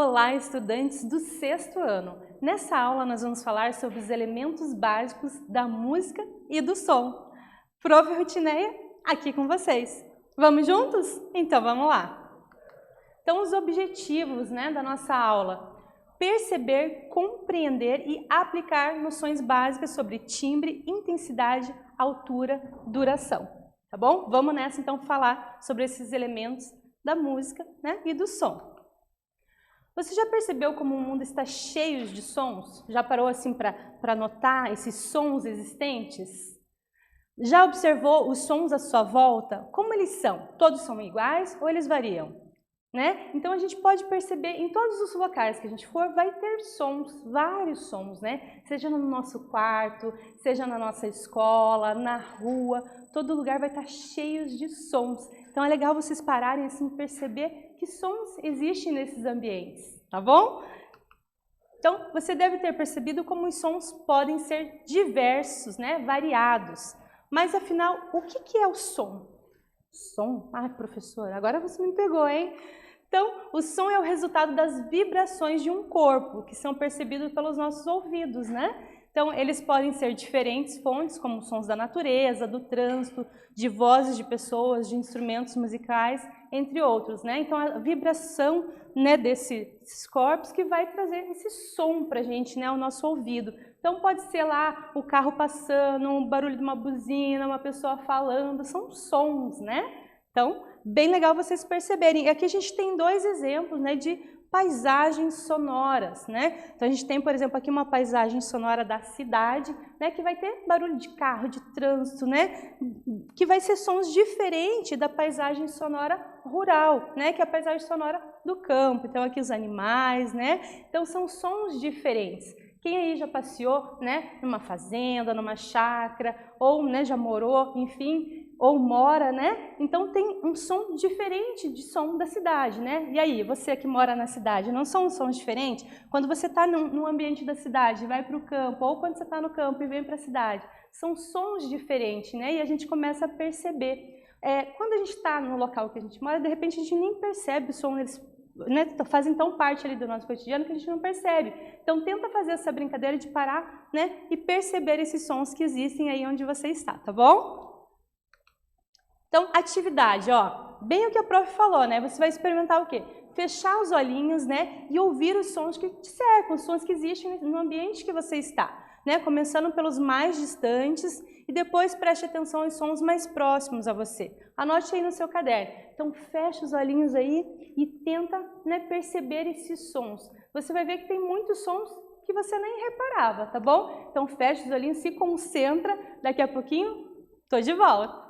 Olá, estudantes do sexto ano! Nessa aula nós vamos falar sobre os elementos básicos da música e do som. Prof. Rutineia, aqui com vocês. Vamos juntos? Então vamos lá! Então os objetivos da nossa aula: perceber, compreender e aplicar noções básicas sobre timbre, intensidade, altura, duração. Tá bom? Vamos nessa então falar sobre esses elementos da música e do som. Você já percebeu como o mundo está cheio de sons? Já parou assim para notar esses sons existentes? Já observou os sons à sua volta? Como eles são? Todos são iguais ou eles variam? Então a gente pode perceber em todos os locais que a gente for, vai ter sons, vários sons, Seja no nosso quarto, seja na nossa escola, na rua, todo lugar vai estar cheio de sons. Então é legal vocês pararem assim e perceber que sons existem nesses ambientes, tá bom? Então você deve ter percebido como os sons podem ser diversos, variados. Mas afinal, o que é o som? Som? Ai, professora, agora você me pegou, hein? Então, o som é o resultado das vibrações de um corpo, que são percebidos pelos nossos ouvidos, Então, eles podem ser diferentes fontes, como sons da natureza, do trânsito, de vozes de pessoas, de instrumentos musicais, entre outros, Então, a vibração, desses corpos que vai trazer esse som para a gente, o nosso ouvido. Então, pode ser lá o carro passando, um barulho de uma buzina, uma pessoa falando, são sons, Então, bem legal vocês perceberem. E aqui a gente tem dois exemplos, de paisagens sonoras, Então, a gente tem, por exemplo, aqui uma paisagem sonora da cidade, que vai ter barulho de carro, de trânsito, Que vai ser sons diferentes da paisagem sonora rural, Que é a paisagem sonora do campo. Então, aqui os animais, Então, são sons diferentes. Quem aí já passeou, numa fazenda, numa chácara, ou já morou, enfim, ou mora, Então tem um som diferente de som da cidade, E aí, você que mora na cidade, não são sons diferentes? Quando você está no ambiente da cidade, vai para o campo, ou quando você está no campo e vem para a cidade, são sons diferentes, E a gente começa a perceber. Quando a gente está no local que a gente mora, de repente a gente nem percebe o som, eles fazem tão parte ali do nosso cotidiano que a gente não percebe. Então tenta fazer essa brincadeira de parar, e perceber esses sons que existem aí onde você está, tá bom? Então, atividade, bem o que a prof falou, Você vai experimentar o quê? Fechar os olhinhos, e ouvir os sons que te cercam, os sons que existem no ambiente que você está, Começando pelos mais distantes e depois preste atenção aos sons mais próximos a você. Anote aí no seu caderno. Então, fecha os olhinhos aí e tenta, perceber esses sons. Você vai ver que tem muitos sons que você nem reparava, tá bom? Então, fecha os olhinhos, se concentra. Daqui a pouquinho, tô de volta.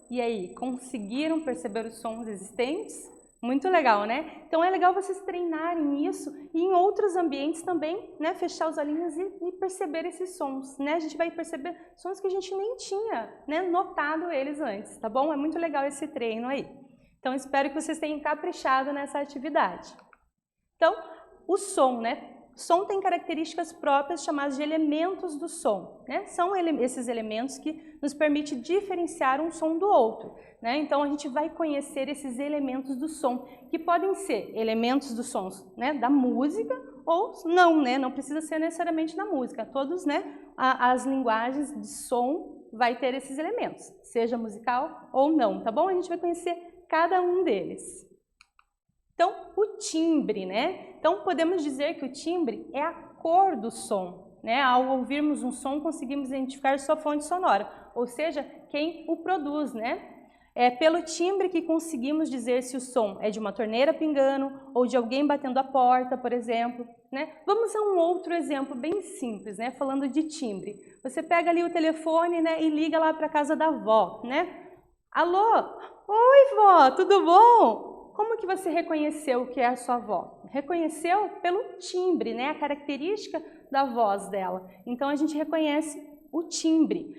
E aí, conseguiram perceber os sons existentes? Muito legal, né? Então é legal vocês treinarem isso e em outros ambientes também, né? Fechar os olhinhos e perceber esses sons, né? A gente vai perceber sons que a gente nem tinha, né, notado eles antes, tá bom? É muito legal esse treino aí. Então espero que vocês tenham caprichado nessa atividade. Então, o som, né? Som tem características próprias chamadas de elementos do som, né? São esses elementos que nos permitem diferenciar um som do outro, né? Então a gente vai conhecer esses elementos do som, que podem ser elementos dos sons, né, da música ou não, né? Não precisa ser necessariamente da música. Todos, né, as linguagens de som vai ter esses elementos, seja musical ou não, tá bom? A gente vai conhecer cada um deles. Então, o timbre, né? Então, podemos dizer que o timbre é a cor do som, né? Ao ouvirmos um som, conseguimos identificar sua fonte sonora, ou seja, quem o produz, né? É pelo timbre que conseguimos dizer se o som é de uma torneira pingando ou de alguém batendo a porta, por exemplo, né? Vamos a um outro exemplo bem simples, né? Falando de timbre. Você pega ali o telefone, né, e liga lá para a casa da avó, né? Alô? Oi, vó, tudo bom? Como que você reconheceu que é a sua avó? Reconheceu pelo timbre, né? A característica da voz dela. Então a gente reconhece o timbre.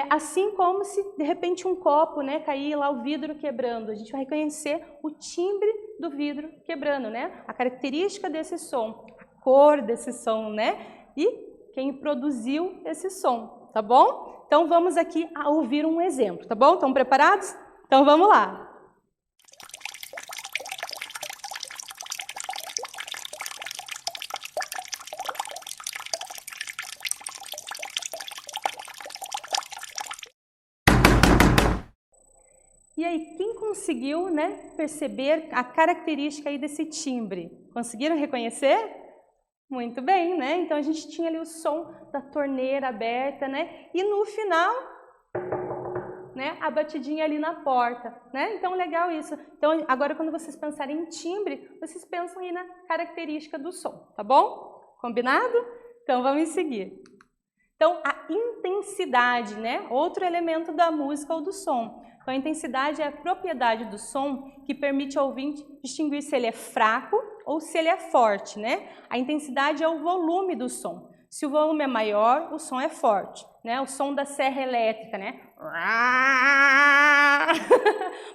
Assim como se de repente um copo, né, cair lá o vidro quebrando. A gente vai reconhecer o timbre do vidro quebrando, né? A característica desse som, a cor desse som, né? E quem produziu esse som, tá bom? Então vamos aqui a ouvir um exemplo, tá bom? Estão preparados? Então vamos lá. E aí, quem conseguiu, né, perceber a característica aí desse timbre? Conseguiram reconhecer? Muito bem, né? Então a gente tinha ali o som da torneira aberta, né? E no final, né, a batidinha ali na porta, né? Então legal isso. Então agora quando vocês pensarem em timbre, vocês pensam aí na característica do som, tá bom? Combinado? Então vamos seguir. Então a intensidade, né? Outro elemento da música ou do som. Então, a intensidade é a propriedade do som que permite ao ouvinte distinguir se ele é fraco ou se ele é forte, né? A intensidade é o volume do som. Se o volume é maior, o som é forte, né? O som da serra elétrica, né?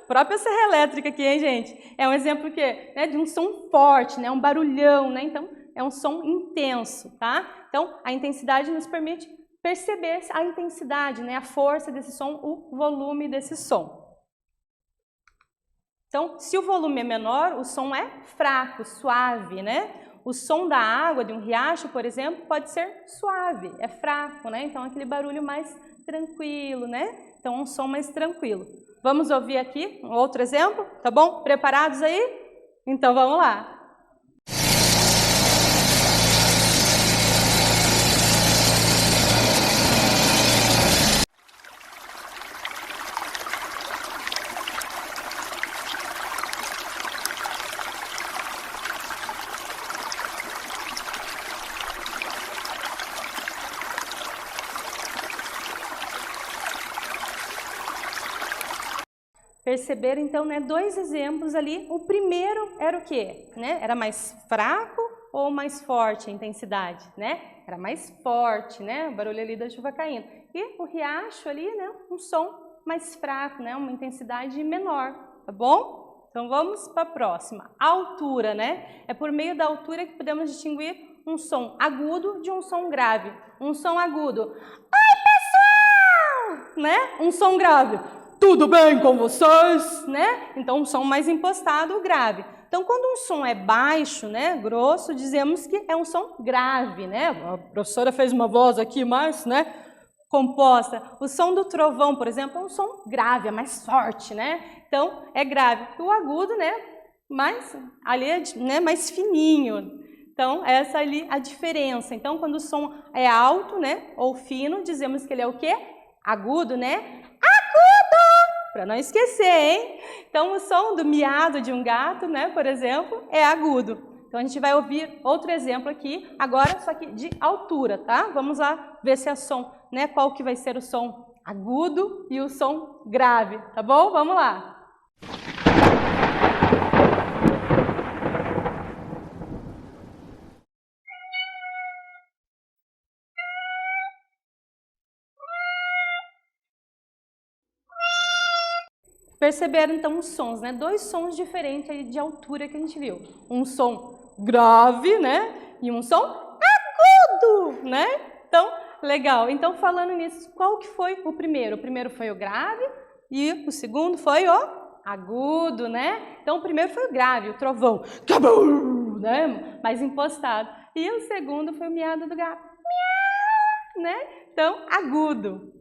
Própria serra elétrica aqui, hein, gente? É um exemplo que, né, de um som forte, né? Um barulhão, né? Então, é um som intenso, tá? Então, a intensidade nos permite perceber a intensidade, né, a força desse som, o volume desse som. Então, se o volume é menor, o som é fraco, suave, né? O som da água de um riacho, por exemplo, pode ser suave, é fraco, né? Então, aquele barulho mais tranquilo, né? Então, um som mais tranquilo. Vamos ouvir aqui um outro exemplo, tá bom? Preparados aí? Então, vamos lá. Perceberam, então, né, dois exemplos ali. O primeiro era o quê? Né? Era mais fraco ou mais forte a intensidade? Né? Era mais forte, né? O barulho ali da chuva caindo. E o riacho ali, né, um som mais fraco, né? Uma intensidade menor, tá bom? Então vamos para a próxima. A altura, né? É por meio da altura que podemos distinguir um som agudo de um som grave. Um som agudo. Oi, pessoal! Né? Um som grave. Tudo bem com vocês, né? Então, um som mais impostado, grave. Então, quando um som é baixo, né, grosso, dizemos que é um som grave, né? A professora fez uma voz aqui mais, né, composta. O som do trovão, por exemplo, é um som grave, é mais forte, né? Então, é grave. O agudo, né, mais, ali é, né, mais fininho. Então, essa ali a diferença. Então, quando o som é alto, né, ou fino, dizemos que ele é o quê? Agudo, né? Para não esquecer, hein? Então, o som do miado de um gato, né, por exemplo, é agudo. Então, a gente vai ouvir outro exemplo aqui, agora só que de altura, tá? Vamos lá ver se é som, né? Qual que vai ser o som agudo e o som grave, tá bom? Vamos lá. Perceberam então os sons, né? Dois sons diferentes aí de altura que a gente viu. Um som grave, né? E um som agudo, né? Então, legal. Então, falando nisso, qual que foi o primeiro? O primeiro foi o grave e o segundo foi o agudo, né? Então, o primeiro foi o grave, o trovão, né? Mais impostado. E o segundo foi o miado do gato, né? Então, agudo.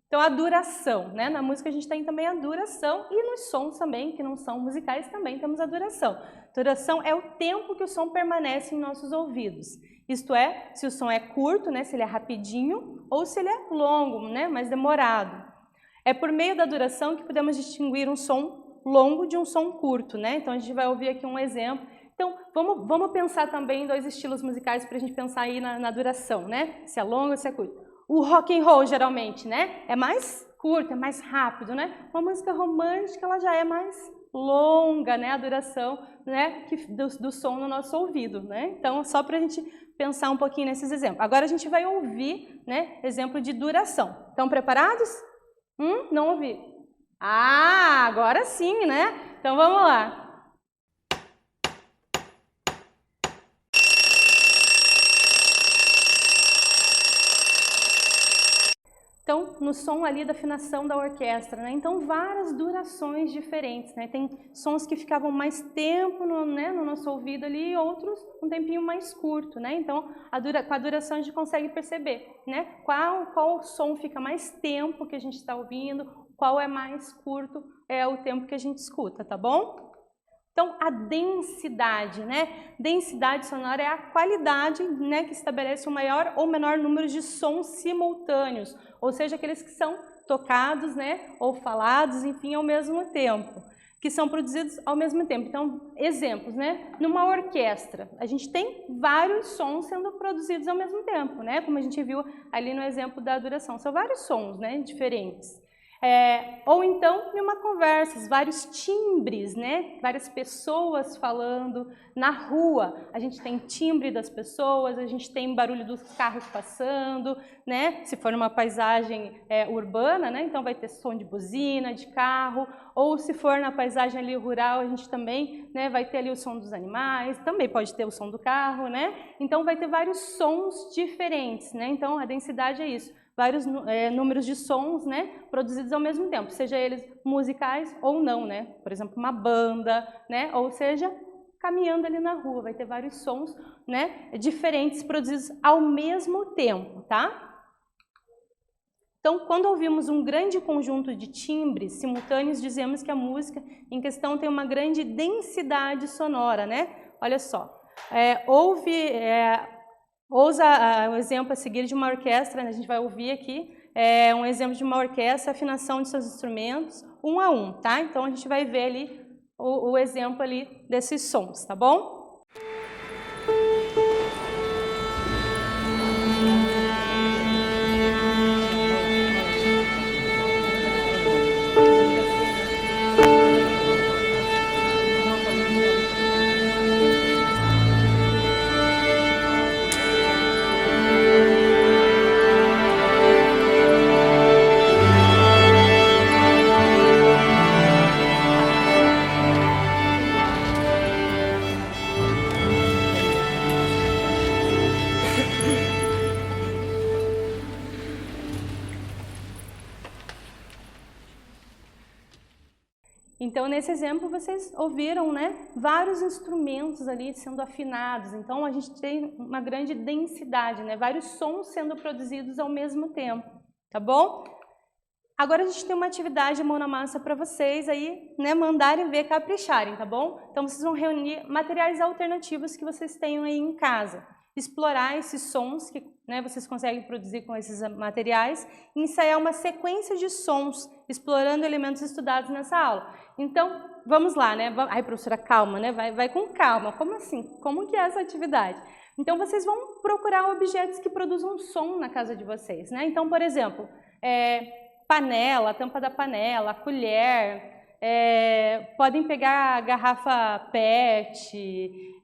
Então, a duração, né? Na música a gente tem também a duração e nos sons também, que não são musicais, também temos a duração. Duração é o tempo que o som permanece em nossos ouvidos. Isto é, se o som é curto, né? Se ele é rapidinho, ou se ele é longo, né? Mais demorado. É por meio da duração que podemos distinguir um som longo de um som curto, né? Então, a gente vai ouvir aqui um exemplo. Então, vamos pensar também em dois estilos musicais para a gente pensar aí na duração, né? Se é longo ou se é curto. O rock and roll, geralmente, né? É mais curto, é mais rápido, né? Uma música romântica, ela já é mais longa, né? A duração, né? Do som no nosso ouvido, né? Então, só para a gente pensar um pouquinho nesses exemplos. Agora a gente vai ouvir, né? Exemplo de duração. Estão preparados? Não ouvi. Ah, agora sim, né? Então, vamos lá. Então, no som ali da afinação da orquestra, né? Então, várias durações diferentes, né? Tem sons que ficavam mais tempo no nosso ouvido ali e outros um tempinho mais curto, né? Então, com a duração a gente consegue perceber, né? Qual som fica mais tempo que a gente está ouvindo, qual é mais curto é o tempo que a gente escuta, tá bom? Então, a densidade, né? Densidade sonora é a qualidade, né, que estabelece o maior ou menor número de sons simultâneos, ou seja, aqueles que são tocados, né, ou falados, enfim, ao mesmo tempo, que são produzidos ao mesmo tempo. Então, exemplos, né? Numa orquestra, a gente tem vários sons sendo produzidos ao mesmo tempo, né? Como a gente viu ali no exemplo da duração, são vários sons, né, diferentes. Ou então, em uma conversa, vários timbres, né? Várias pessoas falando na rua. A gente tem timbre das pessoas, a gente tem barulho dos carros passando, né? Se for uma paisagem urbana, né? Então vai ter som de buzina, de carro. Ou se for na paisagem ali rural, a gente também, né, vai ter ali o som dos animais, também pode ter o som do carro, né? Então vai ter vários sons diferentes, né? Então a densidade é isso. Vários números de sons, né, produzidos ao mesmo tempo, seja eles musicais ou não, né? Por exemplo, uma banda, né? Ou seja, caminhando ali na rua, vai ter vários sons, né, diferentes produzidos ao mesmo tempo, tá? Então, quando ouvimos um grande conjunto de timbres simultâneos, dizemos que a música em questão tem uma grande densidade sonora, né? Olha só, ouça o exemplo a seguir de uma orquestra, né? A gente vai ouvir aqui um exemplo de uma orquestra, afinação de seus instrumentos, um a um, tá? Então a gente vai ver ali o exemplo ali desses sons, tá bom? Então, nesse exemplo, vocês ouviram, né, vários instrumentos ali sendo afinados. Então, a gente tem uma grande densidade, né, vários sons sendo produzidos ao mesmo tempo, tá bom? Agora a gente tem uma atividade mão na massa para vocês aí, né, mandarem ver, capricharem, tá bom? Então, vocês vão reunir materiais alternativos que vocês tenham aí em casa. Explorar esses sons que, né, vocês conseguem produzir com esses materiais e ensaiar uma sequência de sons, explorando elementos estudados nessa aula. Então, vamos lá, né? Ai, professora, calma, né? Vai com calma. Como assim? Como que é essa atividade? Então, vocês vão procurar objetos que produzam som na casa de vocês, né? Então, por exemplo, panela, a tampa da panela, a colher, podem pegar a garrafa PET,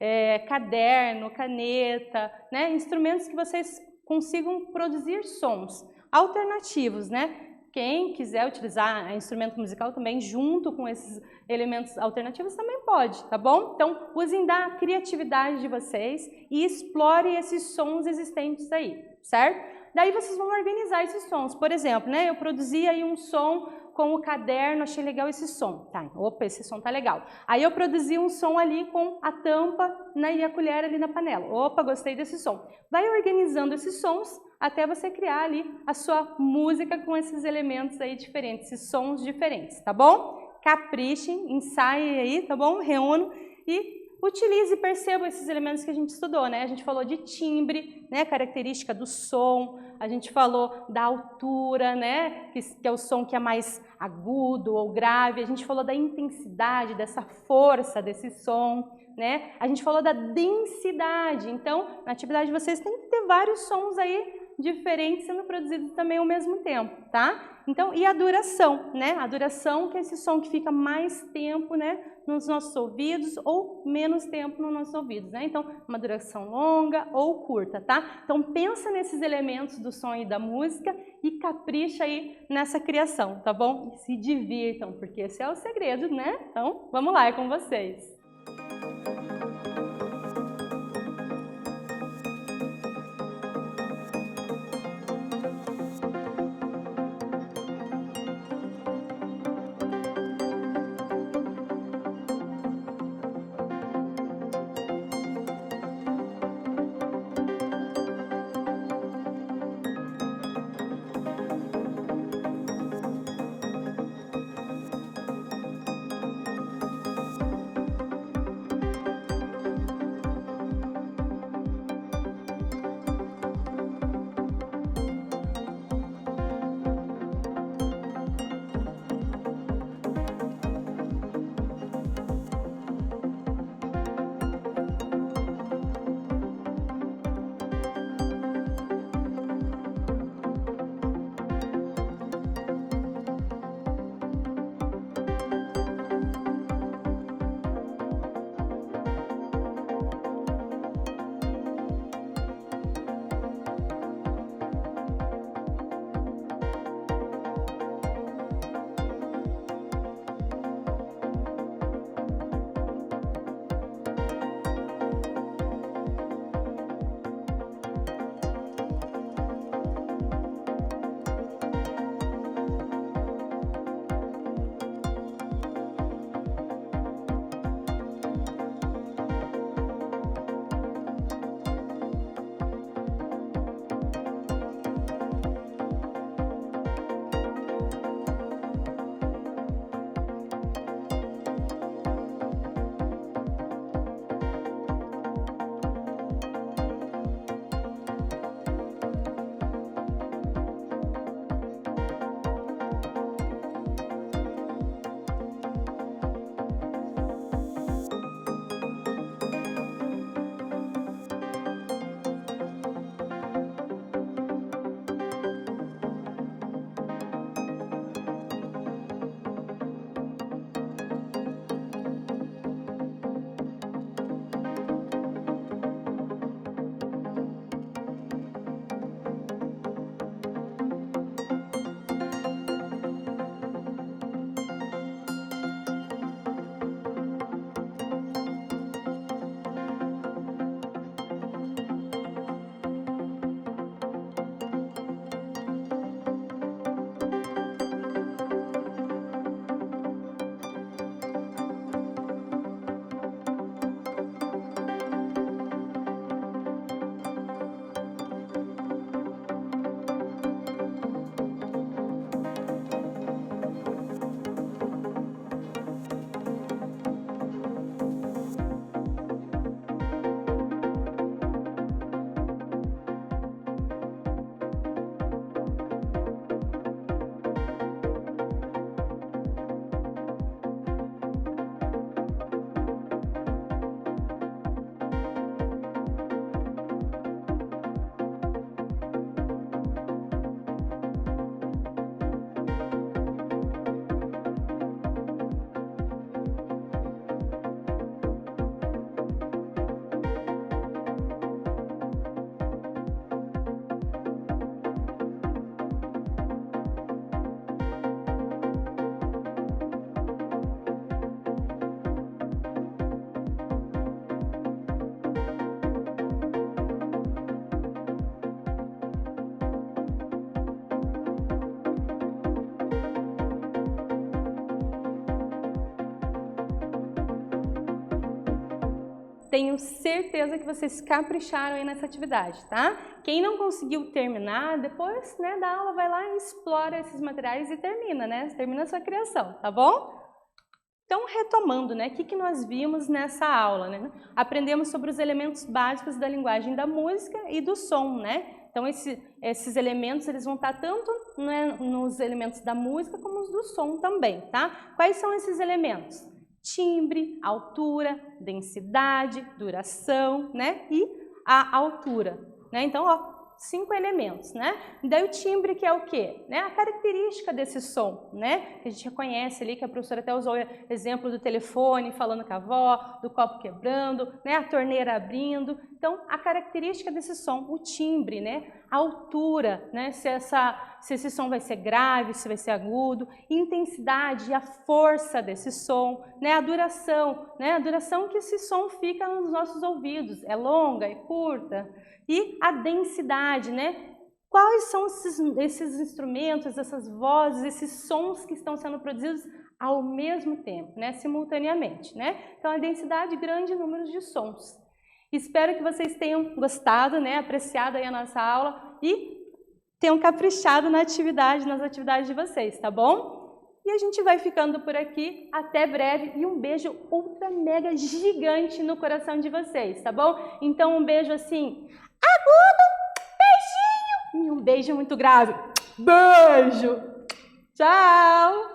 caderno, caneta, né? Instrumentos que vocês consigam produzir sons alternativos, né? Quem quiser utilizar instrumento musical também junto com esses elementos alternativos também pode, tá bom? Então, usem da criatividade de vocês e explorem esses sons existentes aí, certo? Daí vocês vão organizar esses sons. Por exemplo, né, eu produzi aí um som com o caderno, achei legal esse som. Tá, opa, esse som tá legal. Aí eu produzi um som ali com a tampa, né, e a colher ali na panela. Opa, gostei desse som. Vai organizando esses sons até você criar ali a sua música com esses elementos aí diferentes, esses sons diferentes, tá bom? Caprichem, ensaiem aí, tá bom? Reúnam e utilize e perceba esses elementos que a gente estudou, né? A gente falou de timbre, né? Característica do som, a gente falou da altura, né? Que é o som que é mais agudo ou grave, a gente falou da intensidade, dessa força desse som, né? A gente falou da densidade, então, na atividade de vocês tem que ter vários sons aí diferentes sendo produzidos também ao mesmo tempo, tá? Então, e a duração, né? A duração que é esse som que fica mais tempo, né, nos nossos ouvidos ou menos tempo nos nossos ouvidos, né? Então, uma duração longa ou curta, tá? Então, pensa nesses elementos do som e da música e capricha aí nessa criação, tá bom? E se divirtam, porque esse é o segredo, né? Então, vamos lá, é com vocês. tenho certeza que vocês capricharam aí nessa atividade, tá? Quem não conseguiu terminar, depois, né, da aula vai lá e explora esses materiais e termina, né? Termina a sua criação, tá bom? Então, retomando, né, o que nós vimos nessa aula, né? Aprendemos sobre os elementos básicos da linguagem da música e do som, né? Então, esses elementos, eles vão estar tanto, né, nos elementos da música como os do som também, tá? Quais são esses elementos? Timbre, altura, densidade, duração, né? E a altura, né? Então, ó, 5 elementos, né? Daí o timbre, que é o quê? Né? A característica desse som, né? Que a gente reconhece ali, que a professora até usou o exemplo do telefone falando com a avó, do copo quebrando, né? A torneira abrindo. Então, a característica desse som, o timbre, né? A altura, né? Se esse som vai ser grave, se vai ser agudo, intensidade, a força desse som, né? A duração, né? A duração que esse som fica nos nossos ouvidos, é longa, é curta. E a densidade, né? Quais são esses instrumentos, essas vozes, esses sons que estão sendo produzidos ao mesmo tempo, né? Simultaneamente, né? Então, a densidade, grande número de sons. Espero que vocês tenham gostado, né? Apreciado aí a nossa aula e tenham caprichado nas atividades de vocês, tá bom? E a gente vai ficando por aqui, até breve e um beijo ultra mega gigante no coração de vocês, tá bom? Então um beijo assim, agudo, beijinho e um beijo muito grave. Beijo! Tchau!